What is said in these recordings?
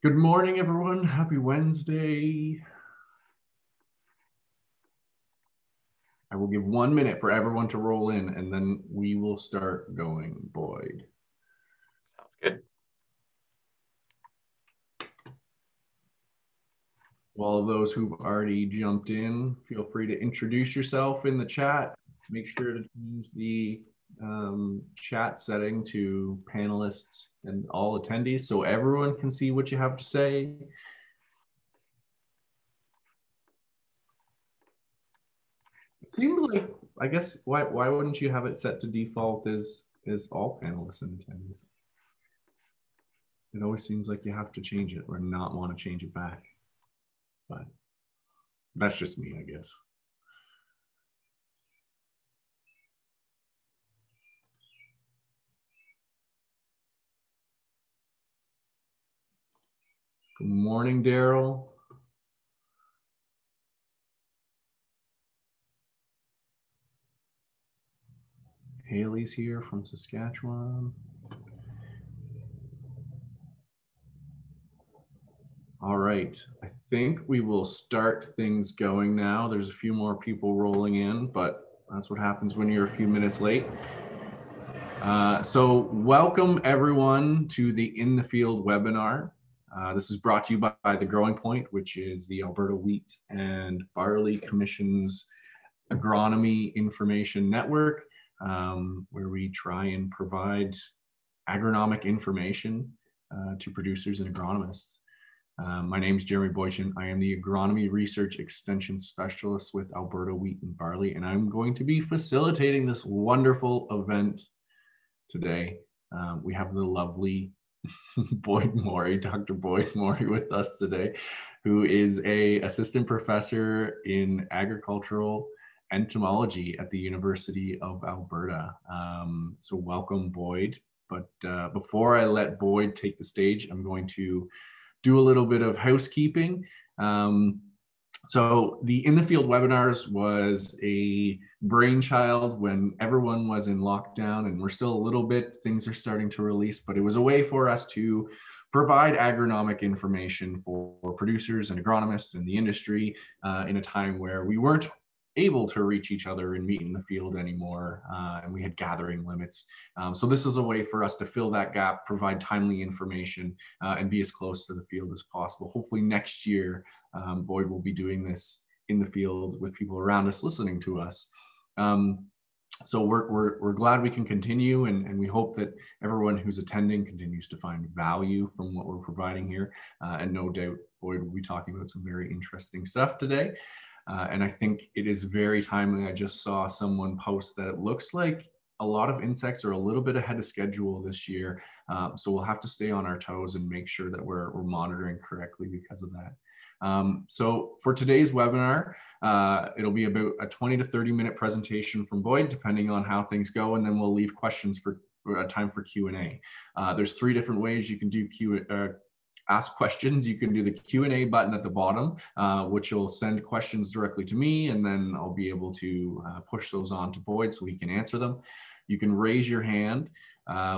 Good morning, everyone. Happy Wednesday. I will give 1 minute for everyone to roll in, and then we will start going, Boyd. Sounds good. Well, those who've already jumped in, feel free to introduce yourself in the chat. Make sure to change the chat setting to panelists and all attendees so everyone can see what you have to say. It seems like, I guess, why wouldn't you have it set to default as all panelists and attendees? It always seems like you have to change it or not want to change it back. But that's just me, I guess. Good morning, Daryl. Haley's here from Saskatchewan. All right, I think we will start things going now. There's a few more people rolling in, but that's what happens when you're a few minutes late. So welcome everyone to the In the Field webinar. This is brought to you by The Growing Point, which is the Alberta Wheat and Barley Commission's agronomy information network, where we try and provide agronomic information to producers and agronomists. My name is Jeremy Boychin. I am the Agronomy Research Extension Specialist with Alberta Wheat and Barley, and I'm going to be facilitating this wonderful event today. We have the lovely Boyd Mori, Dr. Boyd Mori with us today, who is an assistant professor in agricultural entomology at the University of Alberta. So welcome, Boyd. But before I let Boyd take the stage, I'm going to do a little bit of housekeeping. So the In the Field webinars was a brainchild when everyone was in lockdown, and we're still a little bit, things are starting to release, but it was a way for us to provide agronomic information for producers and agronomists in the industry in a time where we weren't able to reach each other and meet in the field anymore, and we had gathering limits. So this is a way for us to fill that gap, provide timely information, and be as close to the field as possible. Hopefully next year, Boyd will be doing this in the field with people around us listening to us. So we're glad we can continue, and we hope that everyone who's attending continues to find value from what we're providing here. And no doubt Boyd will be talking about some very interesting stuff today. And I think it is very timely. I just saw someone post that it looks like a lot of insects are a little bit ahead of schedule this year. So we'll have to stay on our toes and make sure that we're monitoring correctly because of that. So for today's webinar, it'll be about a 20 to 30 minute presentation from Boyd, depending on how things go, and then we'll leave questions for time for Q&A. There's 3 different ways you can do ask questions. You can do the Q&A button at the bottom, which will send questions directly to me, and then I'll be able to push those on to Boyd so he can answer them. You can raise your hand,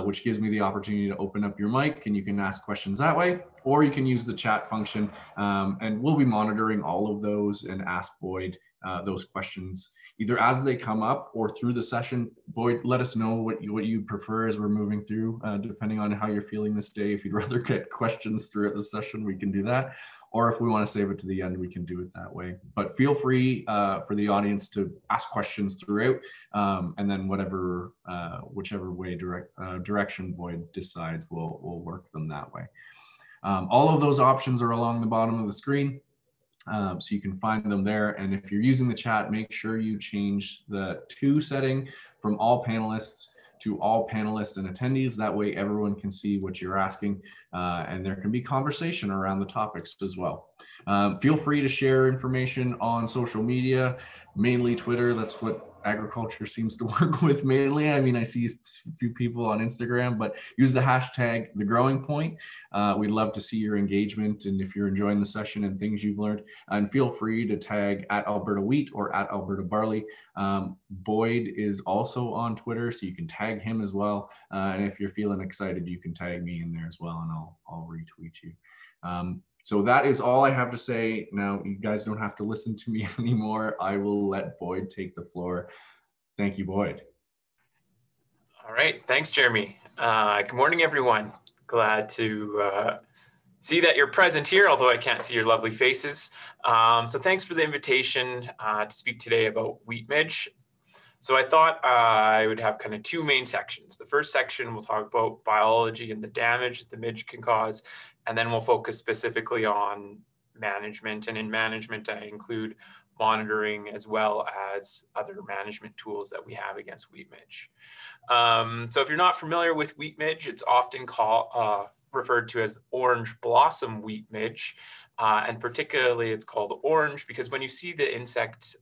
which gives me the opportunity to open up your mic, and you can ask questions that way, or you can use the chat function, and we'll be monitoring all of those and ask Boyd those questions either as they come up or through the session. Boyd, let us know what you prefer as we're moving through, depending on how you're feeling this day. If you'd rather get questions throughout the session, we can do that. Or if we want to save it to the end, we can do it that way. But feel free for the audience to ask questions throughout, and then whichever way direction Boyd decides, we'll work them that way. All of those options are along the bottom of the screen. So you can find them there. And if you're using the chat, make sure you change the to setting from all panelists to all panelists and attendees. That way everyone can see what you're asking, and there can be conversation around the topics as well. Feel free to share information on social media, mainly Twitter. That's what agriculture seems to work with mainly. I mean, I see a few people on Instagram, but use the hashtag The Growing Point. We'd love to see your engagement, and if you're enjoying the session and things you've learned, and feel free to tag at Alberta Wheat or at Alberta Barley. Boyd is also on Twitter, so you can tag him as well. And if you're feeling excited, you can tag me in there as well, and I'll I'll retweet you. So that is all I have to say. Now, you guys don't have to listen to me anymore. I will let Boyd take the floor. Thank you, Boyd. All right, thanks, Jeremy. Good morning, everyone. Glad to see that you're present here, although I can't see your lovely faces. So thanks for the invitation to speak today about wheat midge. So I thought I would have kind of two main sections. The first section we'll talk about biology and the damage that the midge can cause, and then we'll focus specifically on management. And in management, I include monitoring as well as other management tools that we have against wheat midge. So if you're not familiar with wheat midge, it's often referred to as orange blossom wheat midge. And particularly it's called orange because when you see the insect,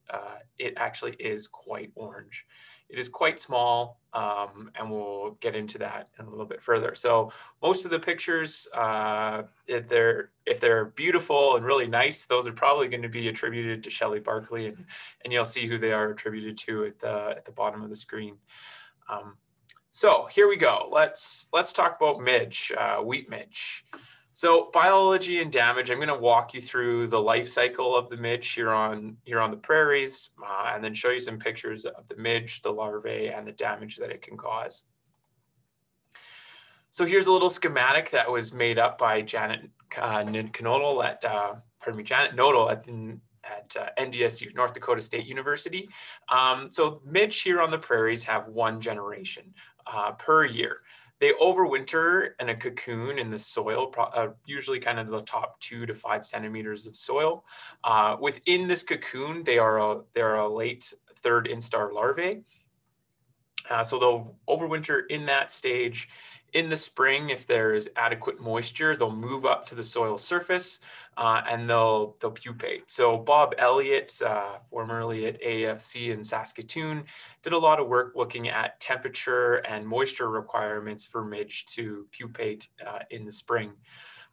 it actually is quite orange. It is quite small, and we'll get into that in a little bit further. So most of the pictures, if they're beautiful and really nice, those are probably going to be attributed to Shelley Barkley, and you'll see who they are attributed to at the bottom of the screen. So here we go. Let's talk about midge, wheat midge. So biology and damage, I'm going to walk you through the life cycle of the midge here on the prairies, and then show you some pictures of the midge, the larvae, and the damage that it can cause. So here's a little schematic that was made up by Janet Knodel at NDSU, North Dakota State University. So midge here on the prairies have one generation per year. They overwinter in a cocoon in the soil, usually kind of the top 2 to 5 centimeters of soil. Within this cocoon, they're a late third instar larvae. So they'll overwinter in that stage. In the spring, if there is adequate moisture, they'll move up to the soil surface and they'll pupate. So Bob Elliott, formerly at AFC in Saskatoon, did a lot of work looking at temperature and moisture requirements for midge to pupate in the spring,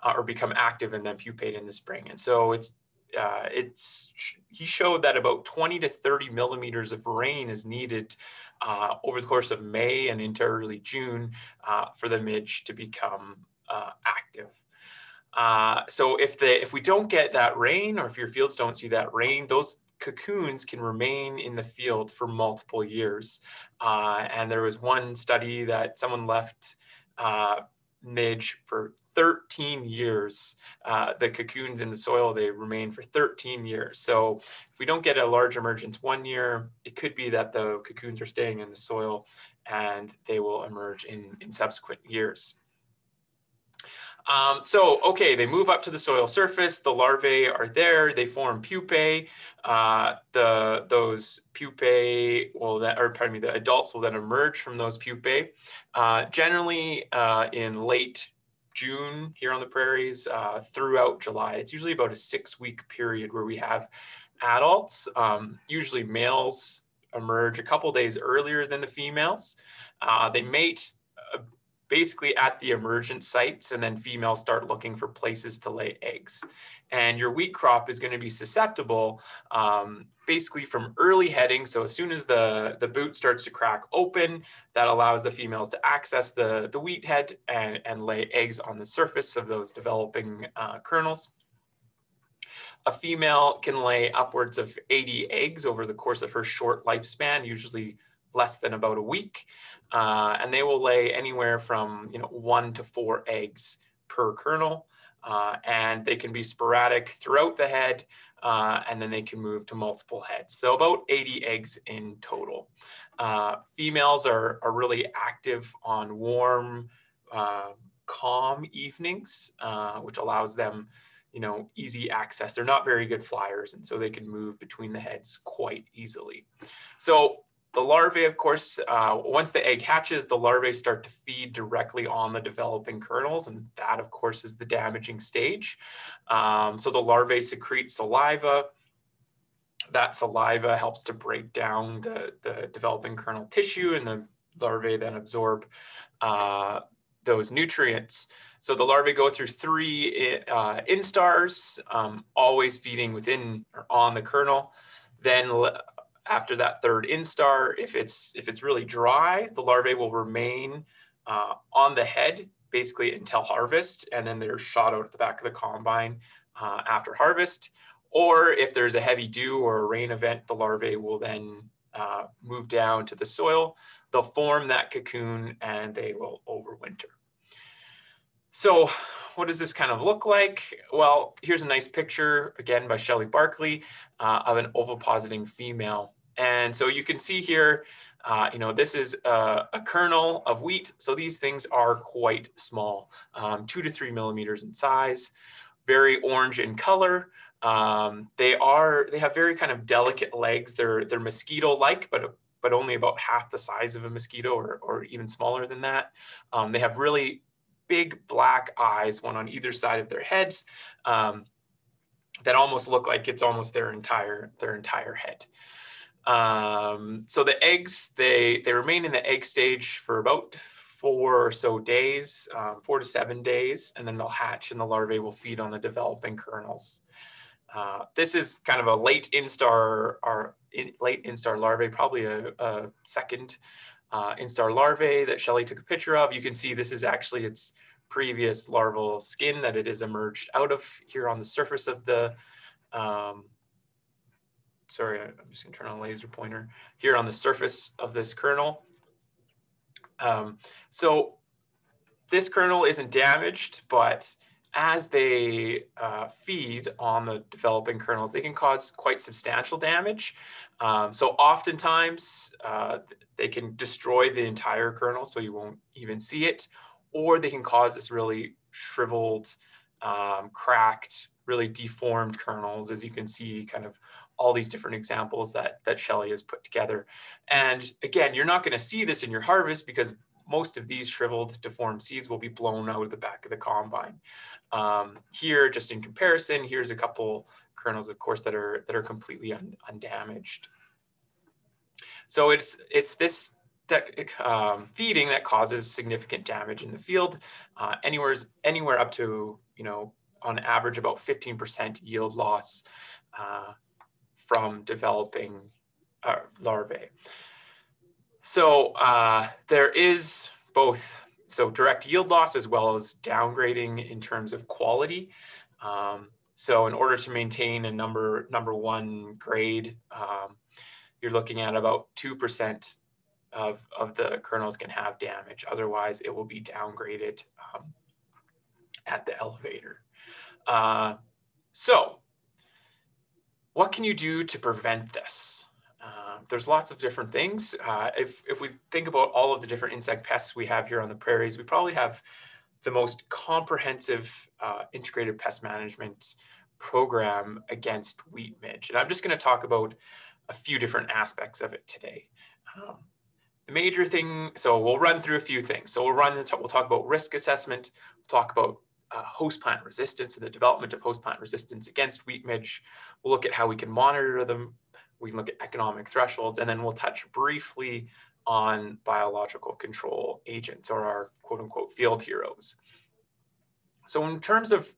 or become active and then pupate in the spring. And so he showed that about 20 to 30 millimeters of rain is needed over the course of May and into early June for the midge to become active. So if we don't get that rain, or if your fields don't see that rain, those cocoons can remain in the field for multiple years. And there was one study that someone left midge for 13 years. The cocoons in the soil, they remain for 13 years. So if we don't get a large emergence one year, it could be that the cocoons are staying in the soil and they will emerge in subsequent years. Okay, they move up to the soil surface. The larvae are there. They form pupae. Those pupae the adults will then emerge from those pupae. Generally in late June here on the prairies throughout July. It's usually about a 6-week period where we have adults. Usually males emerge a couple days earlier than the females. They mate basically at the emergence sites, and then females start looking for places to lay eggs. And your wheat crop is going to be susceptible basically from early heading. So as soon as the boot starts to crack open, that allows the females to access the wheat head and lay eggs on the surface of those developing kernels. A female can lay upwards of 80 eggs over the course of her short lifespan, usually less than about a week. And they will lay anywhere from 1 to 4 eggs per kernel. And they can be sporadic throughout the head, and then they can move to multiple heads. So about 80 eggs in total. Females are really active on warm, calm evenings, which allows them easy access. They're not very good flyers, and so they can move between the heads quite easily. So the larvae, of course, once the egg hatches, the larvae start to feed directly on the developing kernels, and that, of course, is the damaging stage. So the larvae secrete saliva. That saliva helps to break down the developing kernel tissue, and the larvae then absorb those nutrients. So the larvae go through 3 instars, always feeding within or on the kernel. Then after that 3rd instar, if it's really dry, the larvae will remain on the head basically until harvest, and then they're shot out at the back of the combine after harvest. Or if there's a heavy dew or a rain event, the larvae will then move down to the soil. They'll form that cocoon and they will overwinter. So what does this kind of look like? Well, here's a nice picture, again, by Shelley Barkley, of an ovipositing female. And so you can see here, this is a kernel of wheat. So these things are quite small, 2 to 3 millimeters in size, very orange in color. They have very kind of delicate legs. They're mosquito-like, but only about half the size of a mosquito, or even smaller than that. They have really big black eyes, one on either side of their heads, that almost look like it's almost their entire head. So the eggs, they remain in the egg stage for about 4 or so days, 4 to 7 days, and then they'll hatch and the larvae will feed on the developing kernels. This is kind of a late instar larvae, probably a second instar larvae that Shelley took a picture of. You can see this is actually its previous larval skin that it has emerged out of here on the surface of the, sorry, I'm just gonna turn on the laser pointer, here on the surface of this kernel. So this kernel isn't damaged, but as they feed on the developing kernels, they can cause quite substantial damage. So oftentimes they can destroy the entire kernel so you won't even see it, or they can cause this really shriveled, cracked, really deformed kernels, as you can see kind of all these different examples that Shelley has put together. And again, you're not going to see this in your harvest because most of these shriveled, deformed seeds will be blown out of the back of the combine. Here, just in comparison, here's a couple kernels, of course, that are completely undamaged. So it's this feeding that causes significant damage in the field, anywhere up to, on average about 15% yield loss from developing larvae. So there is both direct yield loss as well as downgrading in terms of quality. So in order to maintain a number 1 grade, you're looking at about 2% of the kernels can have damage. Otherwise, it will be downgraded at the elevator. So what can you do to prevent this? There's lots of different things. If we think about all of the different insect pests we have here on the prairies, we probably have the most comprehensive integrated pest management program against wheat midge. And I'm just going to talk about a few different aspects of it today. The major thing, so we'll run through a few things. So we'll talk about risk assessment, we'll talk about host plant resistance and the development of host plant resistance against wheat midge. We'll look at how we can monitor them. We can look at economic thresholds, and then we'll touch briefly on biological control agents, or our quote unquote field heroes. So in terms of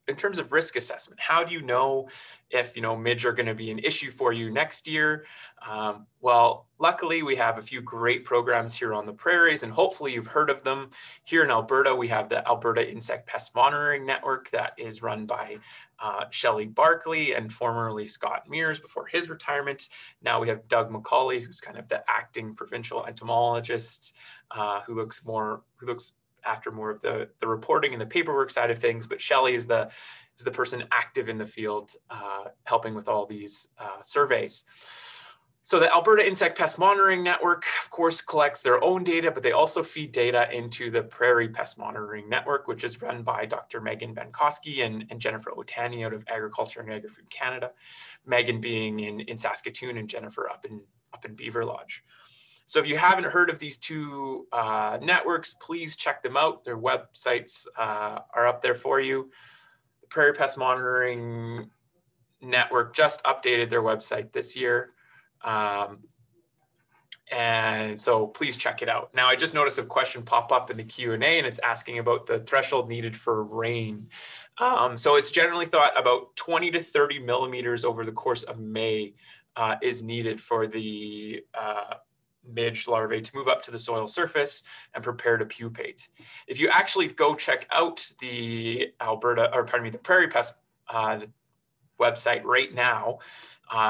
risk assessment, how do you know if midge are going to be an issue for you next year? Well, luckily we have a few great programs here on the prairies, and hopefully you've heard of them. Here in Alberta, we have the Alberta Insect Pest Monitoring Network that is run by Shelley Barkley and formerly Scott Mears before his retirement. Now we have Doug McCauley, who's kind of the acting provincial entomologist, who looks after more of the reporting and the paperwork side of things, but Shelley is the person active in the field, helping with all these surveys. So the Alberta Insect Pest Monitoring Network, of course, collects their own data, but they also feed data into the Prairie Pest Monitoring Network, which is run by Dr. Megan Benkoski and Jennifer Otani out of Agriculture and Agri-Food Canada. Megan being in Saskatoon and Jennifer up in Beaver Lodge. So if you haven't heard of these two networks, please check them out. Their websites are up there for you. The Prairie Pest Monitoring Network just updated their website this year. And so please check it out. Now, I just noticed a question pop up in the Q&A, and it's asking about the threshold needed for rain. So it's generally thought about 20 to 30 millimeters over the course of May is needed for the midge larvae to move up to the soil surface and prepare to pupate. If you actually go check out the the Prairie Pest website right now,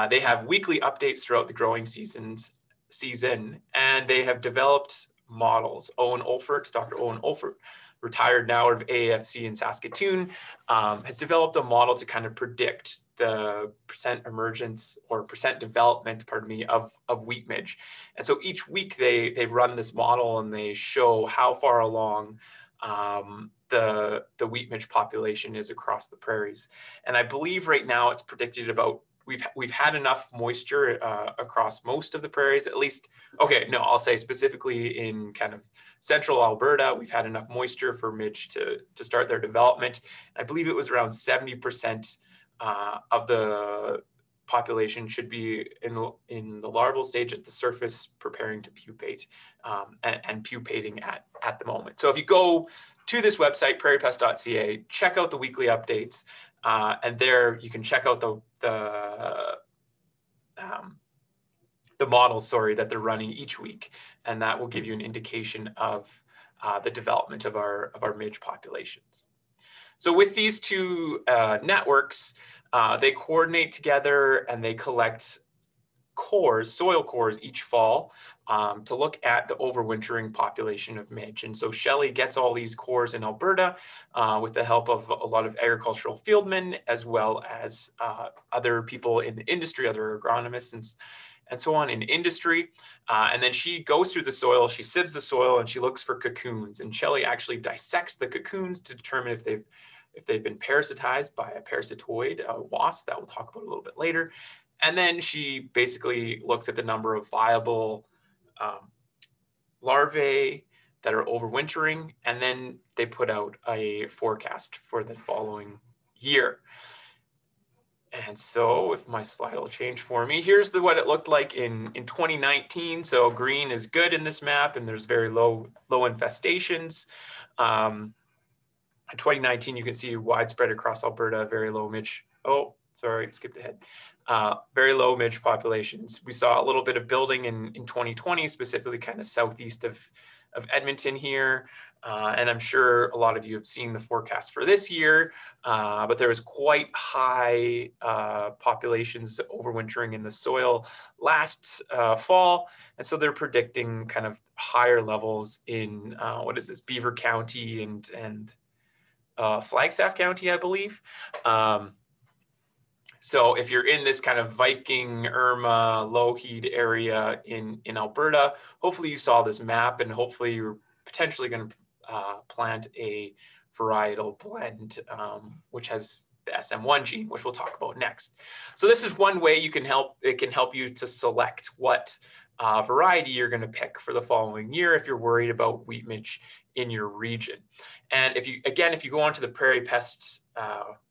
they have weekly updates throughout the growing season, and they have developed models. Dr. Owen Olfert, retired now of AAFC in Saskatoon, has developed a model to kind of predict the percent emergence or percent development, of wheat midge. And so each week they run this model and they show how far along the wheat midge population is across the prairies. And I believe right now it's predicted about, we've had enough moisture across most of the prairies, at least. Okay, no, I'll say specifically in kind of central Alberta, we've had enough moisture for midge to start their development. I believe it was around 70% of the population should be in the larval stage at the surface, preparing to pupate and pupating at the moment. So if you go to this website, prairiepest.ca, check out the weekly updates, and there you can check out the models, that they're running each week, and that will give you an indication of the development of our midge populations. So with these two networks, they coordinate together and they collect soil cores each fall to look at the overwintering population of midge. And so Shelley gets all these cores in Alberta with the help of a lot of agricultural fieldmen, as well as other people in the industry, other agronomists and so on in industry. And then she goes through the soil, she sieves the soil, and she looks for cocoons. And Shelley actually dissects the cocoons to determine if they've been parasitized by a parasitoid, a wasp, that we'll talk about a little bit later. And then she basically looks at the number of viable larvae that are overwintering, and then they put out a forecast for the following year. And so if my slide will change for me, here's what it looked like in 2019. So green is good in this map, and there's very low infestations. In 2019, you can see widespread across Alberta, very low midge. Oh, sorry, skipped ahead. Very low midge populations. We saw a little bit of building in 2020, specifically kind of southeast of Edmonton here. And I'm sure a lot of you have seen the forecast for this year, but there was quite high populations overwintering in the soil last fall. And so they're predicting kind of higher levels in, Beaver County and Flagstaff County, I believe. So if you're in this kind of Viking, Irma, Lougheed area in Alberta, hopefully you saw this map, and hopefully you're potentially going to plant a varietal blend, which has the SM1 gene, which we'll talk about next. So this is one way it can help you to select what variety you're going to pick for the following year if you're worried about wheat midge in your region. And if you go onto the Prairie Pests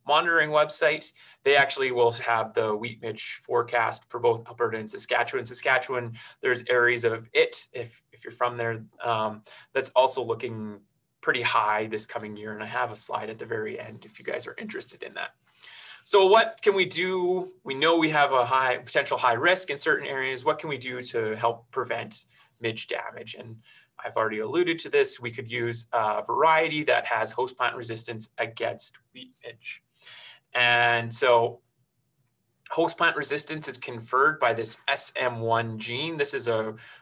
monitoring website, they actually will have the wheat midge forecast for both Alberta and Saskatchewan. Saskatchewan, there's areas of it, if you're from there, that's also looking pretty high this coming year. And I have a slide at the very end if you guys are interested in that. So what can we do? We know we have a potential high risk in certain areas. What can we do to help prevent midge damage? And I've already alluded to this. We could use a variety that has host plant resistance against wheat midge. And so host plant resistance is conferred by this SM1 gene.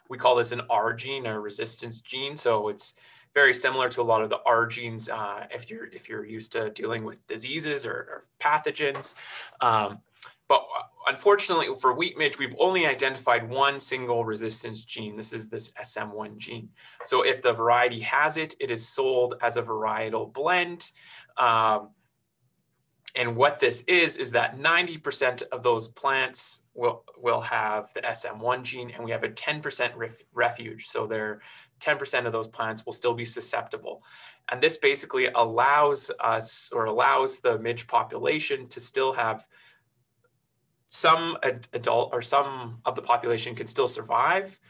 We call this an R gene, a resistance gene. So it's very similar to a lot of the R genes if you're used to dealing with diseases or pathogens. But unfortunately for wheat midge, we've only identified one single resistance gene. This is this SM1 gene. So if the variety has it, it is sold as a varietal blend. And what this is that 90% of those plants will have the SM1 gene, and we have a 10% refuge. So 10% of those plants will still be susceptible. And this basically allows the midge population to still have some adult, or some of the population can still survive.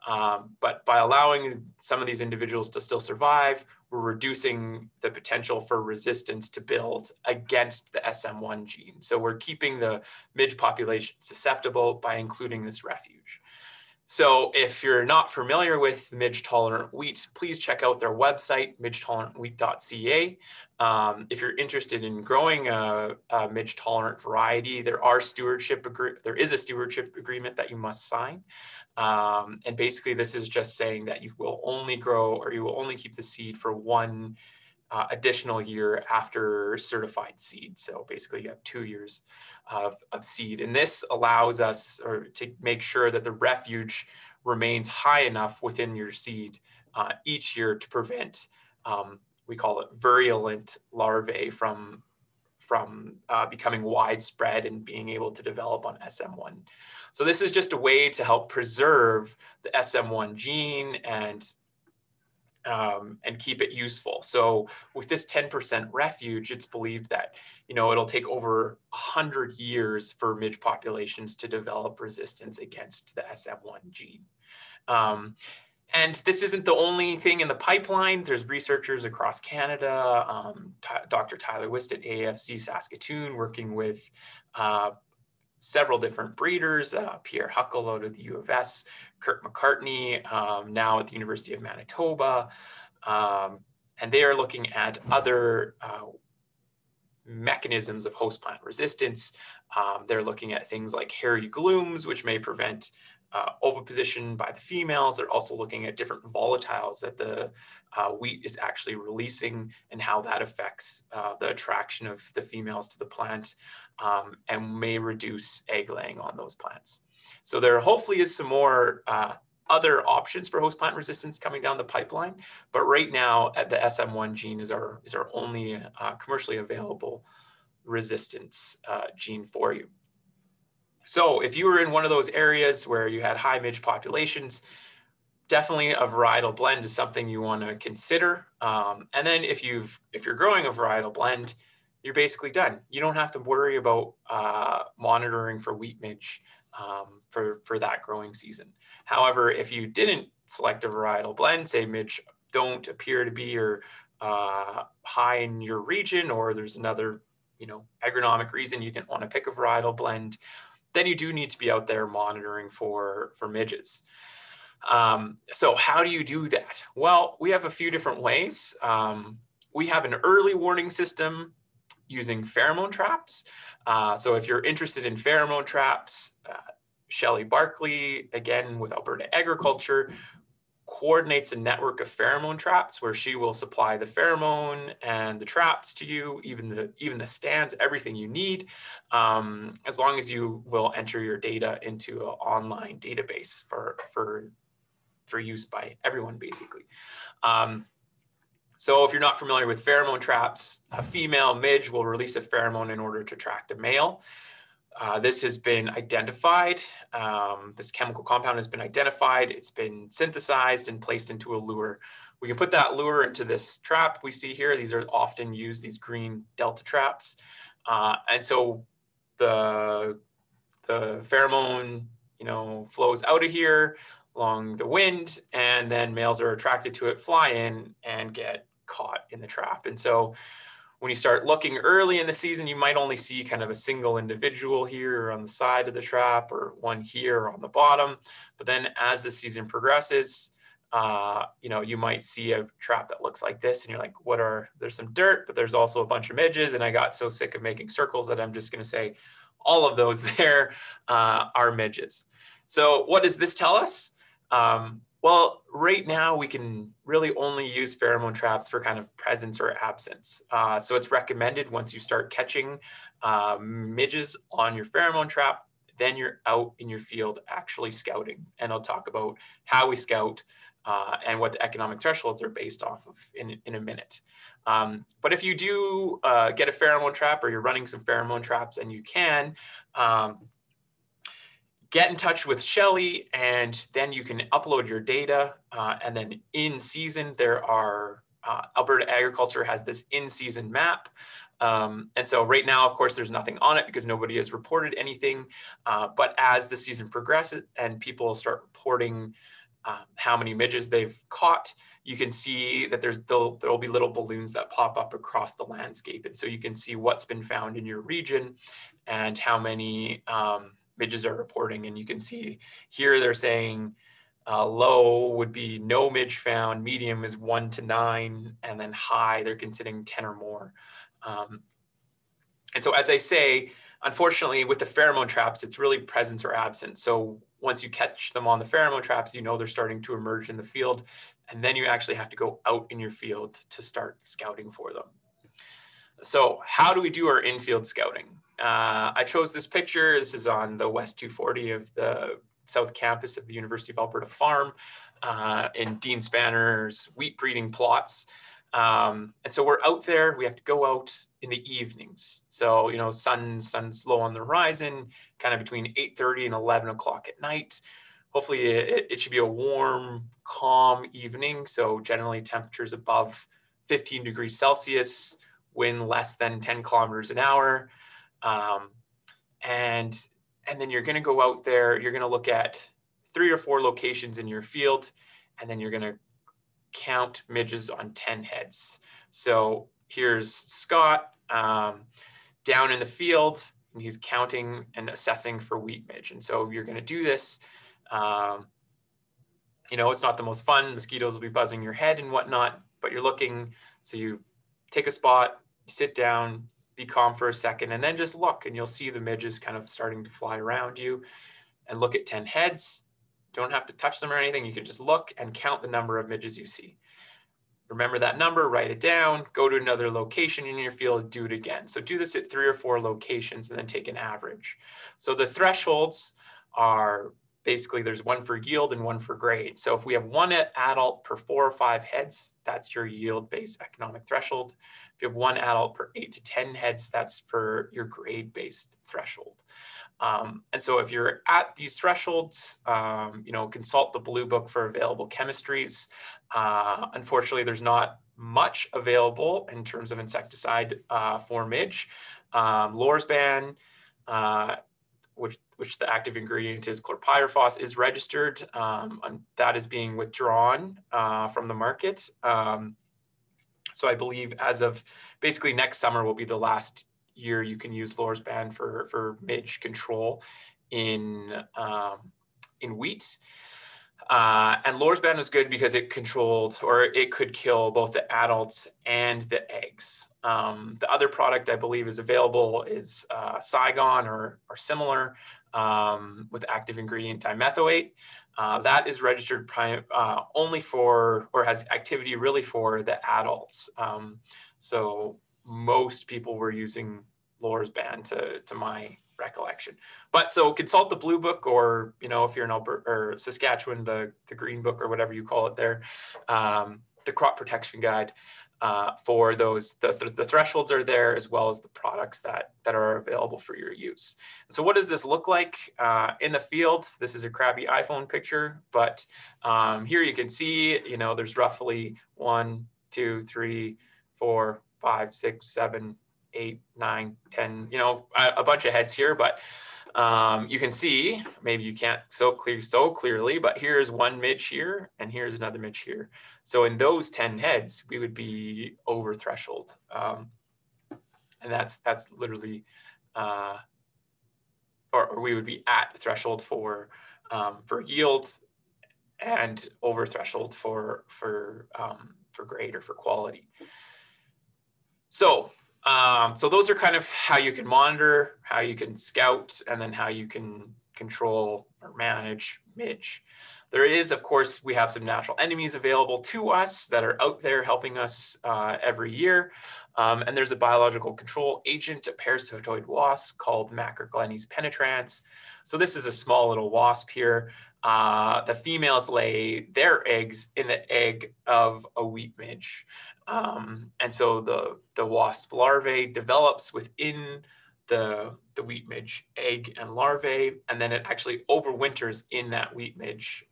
But by allowing some of these individuals to still survive, we're reducing the potential for resistance to build against the SM1 gene. So we're keeping the midge population susceptible by including this refuge. So if you're not familiar with midge-tolerant wheat, please check out their website, midge-tolerantwheat.ca. If you're interested in growing a midge-tolerant variety, there is a stewardship agreement that you must sign. And basically, this is just saying that you will only grow, or you will only keep the seed for one additional year after certified seed. So basically, you have 2 years of seed. And this allows us to make sure that the refuge remains high enough within your seed each year to prevent, we call it virulent larvae from becoming widespread and being able to develop on SM1. So this is just a way to help preserve the SM1 gene and keep it useful. So with this 10% refuge, it's believed that, it'll take over 100 years for midge populations to develop resistance against the SM1 gene. And this isn't the only thing in the pipeline. There's researchers across Canada, Dr. Tyler Wist at AFC Saskatoon, working with several different breeders, Pierre Huckel out of the U of S, Kirk McCartney, now at the University of Manitoba. And they are looking at other mechanisms of host plant resistance. They're looking at things like hairy glooms, which may prevent oviposition by the females. They're also looking at different volatiles that the wheat is actually releasing and how that affects the attraction of the females to the plant and may reduce egg laying on those plants. So there hopefully is some more other options for host plant resistance coming down the pipeline, but right now the SM1 gene is our only commercially available resistance gene for you. So if you were in one of those areas where you had high midge populations, definitely a varietal blend is something you want to consider. And then if you're growing a varietal blend, you're basically done. You don't have to worry about monitoring for wheat midge for that growing season. However, if you didn't select a varietal blend, say midge don't appear to be high in your region, or there's another agronomic reason you didn't want to pick a varietal blend, then you do need to be out there monitoring for midges. So how do you do that? Well, we have a few different ways. We have an early warning system using pheromone traps. So if you're interested in pheromone traps, Shelley Barkley, again with Alberta Agriculture, coordinates a network of pheromone traps where she will supply the pheromone and the traps to you, even the stands, everything you need, as long as you will enter your data into an online database for use by everyone, basically. So if you're not familiar with pheromone traps, a female midge will release a pheromone in order to attract a male. This has been identified. This chemical compound has been identified. It's been synthesized and placed into a lure. We can put that lure into this trap we see here. These are often used, these green delta traps. And so the pheromone, flows out of here along the wind, and then males are attracted to it, fly in, and get caught in the trap. And so when you start looking early in the season, you might only see kind of a single individual here or on the side of the trap, or one here on the bottom. But then as the season progresses, you might see a trap that looks like this, and you're like, there's some dirt, but there's also a bunch of midges. And I got so sick of making circles that I'm just going to say all of those there are midges. So what does this tell us? Well, right now we can really only use pheromone traps for kind of presence or absence. So it's recommended once you start catching midges on your pheromone trap, then you're out in your field actually scouting. And I'll talk about how we scout and what the economic thresholds are based off of in a minute. But if you do get a pheromone trap, or you're running some pheromone traps, and you can, get in touch with Shelley, and then you can upload your data. And then in season, there are, Alberta Agriculture has this in-season map. And so right now, of course, there's nothing on it because nobody has reported anything. But as the season progresses and people start reporting how many midges they've caught, you can see that there'll be little balloons that pop up across the landscape. And so you can see what's been found in your region and how many midges are reporting. And you can see here they're saying low would be no midge found, medium is 1 to 9, and then high, they're considering 10 or more. And so as I say, unfortunately, with the pheromone traps, it's really presence or absence. So once you catch them on the pheromone traps, you know they're starting to emerge in the field, and then you actually have to go out in your field to start scouting for them. So how do we do our infield scouting? I chose this picture. This is on the West 240 of the South Campus of the University of Alberta Farm in Dean Spanner's wheat breeding plots. And so we're out there, we have to go out in the evenings. So, you know, sun's low on the horizon, kind of between 8:30 and 11 o'clock at night. Hopefully it should be a warm, calm evening. So generally temperatures above 15 degrees Celsius, wind less than 10 kilometers an hour. And then you're going to go out there, you're going to look at 3 or 4 locations in your field, and then you're going to count midges on 10 heads. So here's Scott down in the field, and he's counting and assessing for wheat midge. And so you're going to do this. You know, it's not the most fun. Mosquitoes will be buzzing your head and whatnot, but you're looking. So you take a spot, you sit down, be calm for a second, and then just look, and you'll see the midges kind of starting to fly around you, and look at 10 heads. Don't have to touch them or anything. You can just look and count the number of midges you see. Remember that number, write it down, go to another location in your field, do it again. So do this at 3 or 4 locations and then take an average. So the thresholds are basically there's one for yield and one for grade. So if we have one adult per 4 or 5 heads, that's your yield-based economic threshold. If you have one adult per 8 to 10 heads, that's for your grade-based threshold. And so if you're at these thresholds, you know, consult the Blue Book for available chemistries. Unfortunately, there's not much available in terms of insecticide for midge. Lorsban, which the active ingredient is chlorpyrifos, is registered. And that is being withdrawn from the market. So I believe as of basically next summer will be the last year you can use Lorsban for midge control in wheat. And Lorsban was good because it controlled, or it could kill both the adults and the eggs. The other product I believe is available is Saigon or similar with active ingredient dimethoate. That is registered only for, or has activity really for the adults. So most people were using Lorsban to my recollection. But so consult the Blue Book, or, you know, if you're in Alberta or Saskatchewan, the Green Book or whatever you call it there, the crop protection guide for those. The thresholds are there, as well as the products that are available for your use. So what does this look like in the field? This is a crappy iPhone picture, but here you can see, you know, there's roughly 1, 2, 3, 4, 5, 6, 7, 8, 9, 10, you know, a bunch of heads here, but you can see, maybe you can't so clearly, but here's one midge here, and here's another midge here. So in those 10 heads, we would be over threshold. And that's literally, or we would be at threshold for yield, and over threshold for grade or for quality. So those are kind of how you can monitor, how you can scout, and then how you can control or manage midge. There is, of course, we have some natural enemies available to us that are out there helping us every year. And there's a biological control agent, a parasitoid wasp called Macroglenis penetrans. So this is a small little wasp here. The females lay their eggs in the egg of a wheat midge. And so the wasp larvae develops within the wheat midge egg and larvae, and then it actually overwinters in that wheat midge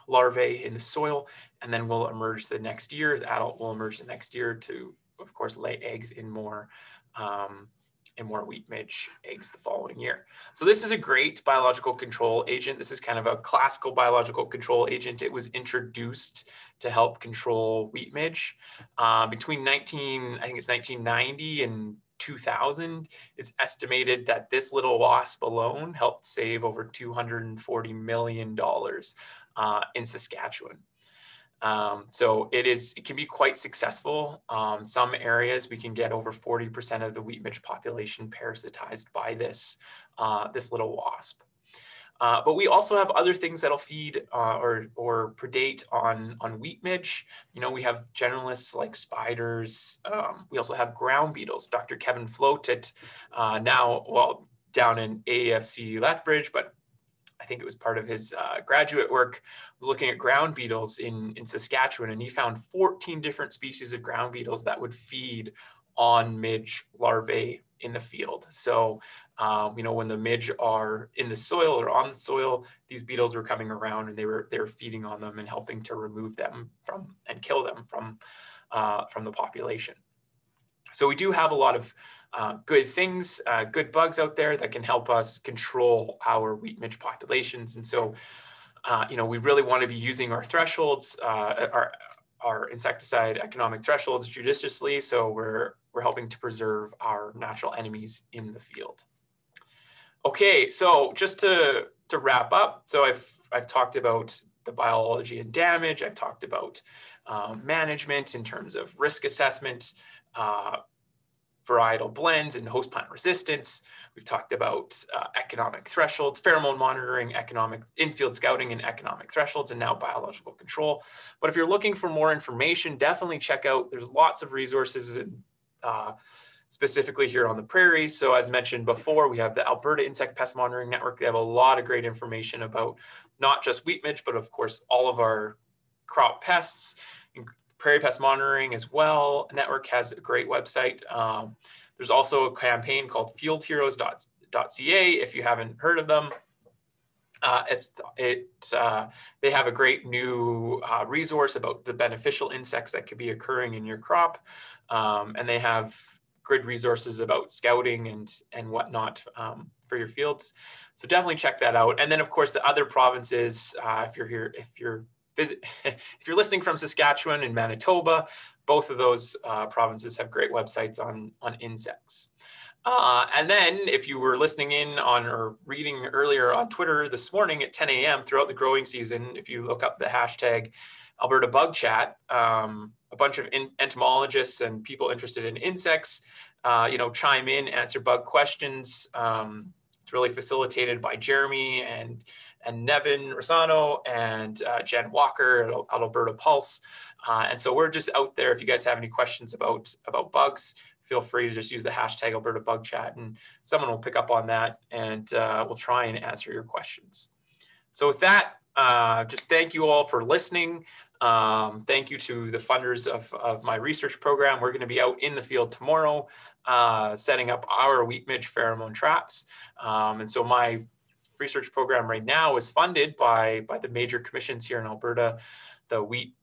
larvae in the soil, and then will emerge the next year. The adult will emerge the next year to, of course, lay eggs in more wheat midge eggs the following year. So this is a great biological control agent. This is kind of a classical biological control agent. It was introduced to help control wheat midge between 1990 and 2000, it's estimated that this little wasp alone helped save over $240 million in Saskatchewan. So it can be quite successful. Some areas we can get over 40% of the wheat midge population parasitized by this little wasp. But we also have other things that'll feed or predate on wheat midge. You know, we have generalists like spiders. We also have ground beetles. Dr. Kevin Floated down in AFC Lethbridge, but I think it was part of his graduate work, was looking at ground beetles in Saskatchewan, and he found 14 different species of ground beetles that would feed on midge larvae in the field. So, you know, when the midge are in the soil or on the soil, these beetles were coming around and they were feeding on them and helping to remove them from and kill them from the population. So we do have a lot of good things, good bugs out there that can help us control our wheat midge populations. And so, you know, we really want to be using our thresholds, our insecticide economic thresholds judiciously. So we're helping to preserve our natural enemies in the field. Okay, so just to wrap up, so I've talked about the biology and damage. I've talked about management in terms of risk assessment, varietal blends and host plant resistance. We've talked about economic thresholds, pheromone monitoring, economic infield scouting and economic thresholds, and now biological control. But if you're looking for more information, definitely check out, there's lots of resources specifically here on the prairies. So as mentioned before, we have the Alberta Insect Pest Monitoring Network. They have a lot of great information about not just wheat midge, but of course, all of our crop pests. Prairie Pest Monitoring as well. Network has a great website. There's also a campaign called fieldheroes.ca if you haven't heard of them. They have a great new resource about the beneficial insects that could be occurring in your crop. And they have good resources about scouting and whatnot for your fields. So definitely check that out. And then of course the other provinces, if you're listening from Saskatchewan and Manitoba, both of those provinces have great websites on insects. And then if you were listening in on or reading earlier on Twitter this morning at 10 a.m. throughout the growing season, if you look up the hashtag Alberta Bug Chat, a bunch of entomologists and people interested in insects, you know, chime in, answer bug questions. It's really facilitated by Jeremy and Nevin Rosano and Jen Walker at Alberta Pulse. And so we're just out there. If you guys have any questions about bugs, feel free to just use the hashtag Alberta Bug Chat and someone will pick up on that and we'll try and answer your questions. So with that, just thank you all for listening. Thank you to the funders of my research program. We're going to be out in the field tomorrow, setting up our wheat midge pheromone traps. And so my research program right now is funded by the major commissions here in Alberta, the wheat,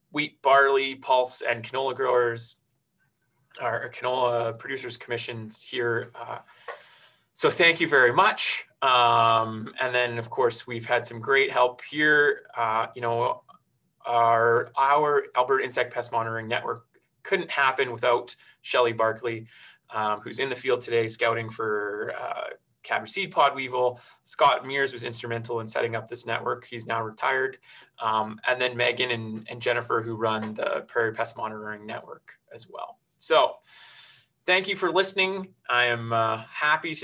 barley, pulse, and canola growers, our canola producers commissions here. So thank you very much. And then of course, we've had some great help here. You know, our Alberta Insect Pest Monitoring Network couldn't happen without Shelley Barkley, who's in the field today scouting for cabbage seed pod weevil. Scott Mears was instrumental in setting up this network. He's now retired. And then Megan and Jennifer, who run the Prairie Pest Monitoring Network as well. So thank you for listening. I am happy to